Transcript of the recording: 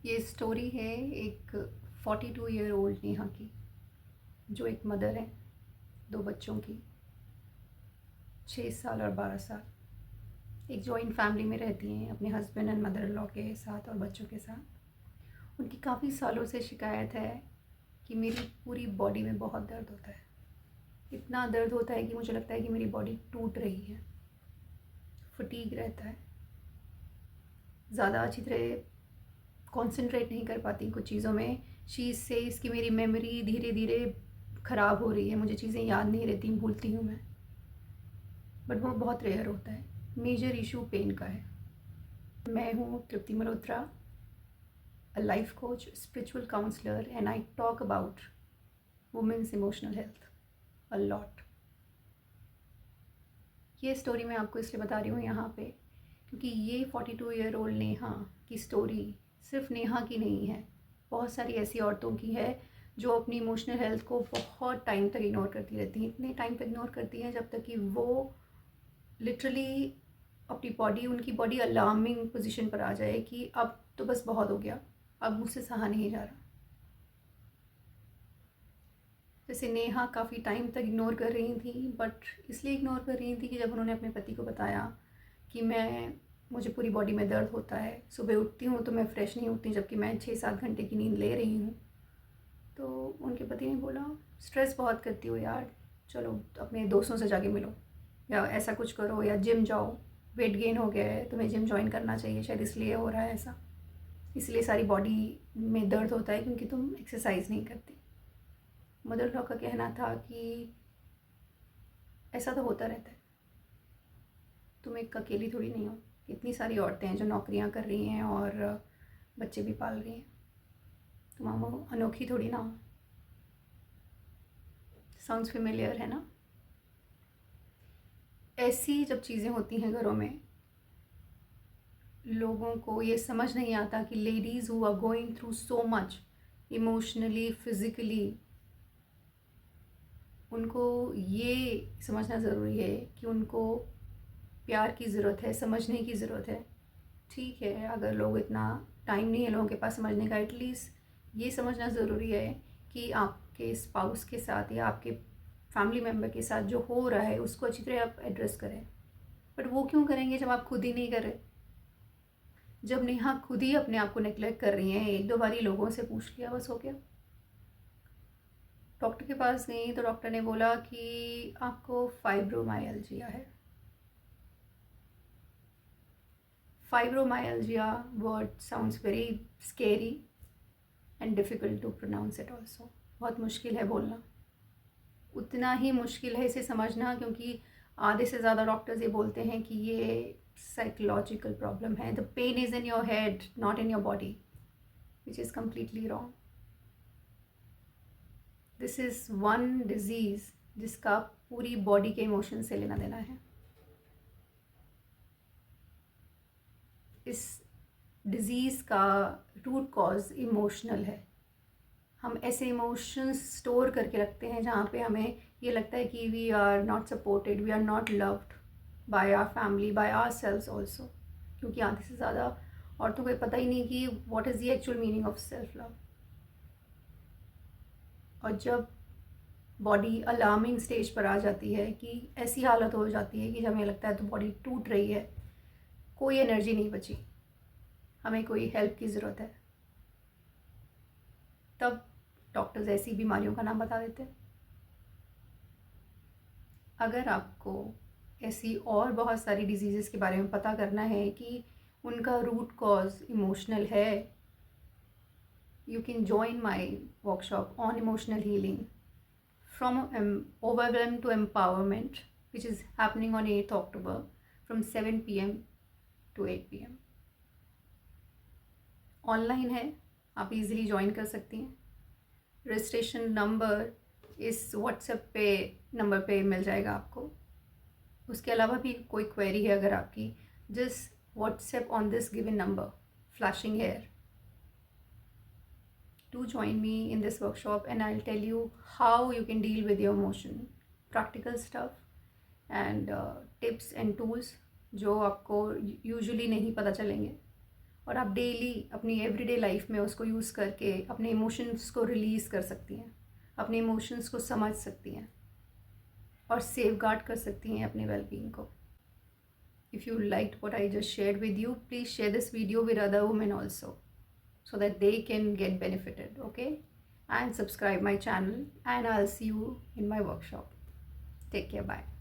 ये स्टोरी है एक 42 ईयर ओल्ड नेहा की, जो एक मदर है 2 बच्चों की, 6 साल और 12 साल। एक जॉइंट फैमिली में रहती हैं अपने husband and mother in law के साथ और बच्चों के साथ। उनकी काफ़ी सालों से शिकायत है कि मेरी पूरी बॉडी में बहुत दर्द होता है। इतना दर्द होता है कि मुझे लगता है कि मेरी बॉडी टूट रही है। फटीग रहता है, ज़्यादा अच्छी तरह कंसंट्रेट नहीं कर पाती कुछ चीज़ों में। शी से इसकी मेरी मेमोरी धीरे धीरे ख़राब हो रही है, मुझे चीज़ें याद नहीं रहती, भूलती हूँ मैं। बट वो बहुत रेयर होता है। मेजर इशू पेन का है। मैं हूँ Tripti Malhotra, a life coach, spiritual counsellor, and I talk about women's emotional health a lot. ये स्टोरी मैं आपको इसलिए बता रही हूँ यहाँ पे क्योंकि ये 42 ईयर ओल्ड नेहा की स्टोरी सिर्फ नेहा की नहीं है, बहुत सारी ऐसी औरतों की है जो अपनी इमोशनल हेल्थ को बहुत टाइम तक इग्नोर करती रहती हैं। इतने टाइम तक इग्नोर करती हैं जब तक कि वो लिटरली अपनी बॉडी, उनकी बॉडी अलार्मिंग पोजीशन पर आ जाए कि अब तो बस बहुत हो गया, अब मुझसे सहा नहीं जा रहा। जैसे नेहा काफ़ी टाइम तक इग्नोर कर रही थी, बट इसलिए इग्नोर कर रही थी कि जब उन्होंने अपने पति को बताया कि मुझे पूरी बॉडी में दर्द होता है, सुबह उठती हूँ तो मैं फ़्रेश नहीं होती जबकि मैं 6-7 घंटे की नींद ले रही हूँ, तो उनके पति ने बोला, स्ट्रेस बहुत करती हो यार, चलो अपने दोस्तों से जाके मिलो या ऐसा कुछ करो या जिम जाओ, वेट गेन हो गया है, तुम्हें जिम ज्वाइन करना चाहिए, शायद इसलिए हो रहा है ऐसा, इसलिए सारी बॉडी में दर्द होता है क्योंकि तुम एक्सरसाइज नहीं करती। मदर लॉ का कहना था कि ऐसा तो होता रहता है, तुम एक अकेली थोड़ी नहीं हो, इतनी सारी औरतें हैं जो नौकरियां कर रही हैं और बच्चे भी पाल रही हैं, तुम वो अनोखी थोड़ी ना हो। साउंड्स फेमिलियर है ना? ऐसी जब चीज़ें होती हैं घरों में, लोगों को ये समझ नहीं आता कि ladies who are going through so much emotionally, physically, उनको ये समझना ज़रूरी है कि उनको प्यार की ज़रूरत है, समझने की ज़रूरत है। ठीक है, अगर लोग इतना टाइम नहीं है लोगों के पास समझने का, एटलीस्ट ये समझना ज़रूरी है कि आपके स्पाउस के साथ या आपके फैमिली मेम्बर के साथ जो हो रहा है उसको अच्छी तरह आप एड्रेस करें। बट वो क्यों करेंगे जब आप खुद ही नहीं कर रहे? जब नेहा खुद ही अपने आप को नेग्लेक्ट कर रही हैं, 1-2 बारी लोगों से पूछ लिया, बस हो गया। डॉक्टर के पास गई तो डॉक्टर ने बोला कि आपको फाइब्रोमाइल्जिया है। Fibromyalgia word sounds very scary and difficult to pronounce it also. बहुत मुश्किल है बोलना, उतना ही मुश्किल है इसे समझना, क्योंकि आधे से ज़्यादा डॉक्टर्स ये बोलते हैं कि ये साइकोलॉजिकल प्रॉब्लम है, the pain is in your head not in your body, which is completely wrong. This is one disease जिसका पूरी बॉडी के इमोशन से लेना देना है। इस डिज़ीज़ का रूट कॉज इमोशनल है। हम ऐसे इमोशंस स्टोर करके रखते हैं जहाँ पे हमें ये लगता है कि we are not supported, we are not loved by our family, by ourselves also, क्योंकि आधे से ज़्यादा औरतों को पता ही नहीं कि what is the actual meaning of self love. और जब बॉडी अलार्मिंग स्टेज पर आ जाती है कि ऐसी हालत हो जाती है कि जब हमें लगता है तो बॉडी टूट रही है, कोई एनर्जी नहीं बची, हमें कोई हेल्प की ज़रूरत है, तब डॉक्टर्स ऐसी बीमारियों का नाम बता देते हैं। अगर आपको ऐसी और बहुत सारी डिजीज़ के बारे में पता करना है कि उनका रूट कॉज इमोशनल है, you can join my workshop on emotional healing from overwhelm to empowerment, which is happening on 8th October from 7 p.m. to 8 p.m. Online है, आप इजीली ज्वाइन कर सकती हैं। रजिस्ट्रेशन नंबर इस व्हाट्सएप पे number पे मिल जाएगा आपको। उसके अलावा भी कोई क्वेरी है अगर आपकी, just WhatsApp on this given number flashing here to join me in this workshop, and I'll tell you how you can deal with your emotion, practical stuff and tips and tools जो आपको usually नहीं पता चलेंगे और आप daily अपनी everyday life में उसको यूज़ करके अपने इमोशंस को रिलीज़ कर सकती हैं, अपने इमोशंस को समझ सकती हैं और सेव गार्ड कर सकती हैं अपने वेलबींग को. If you liked what I just shared with you, please share this video with other women also so that they can get benefited, okay? And subscribe my channel, and I'll see you in my workshop. Take care, bye.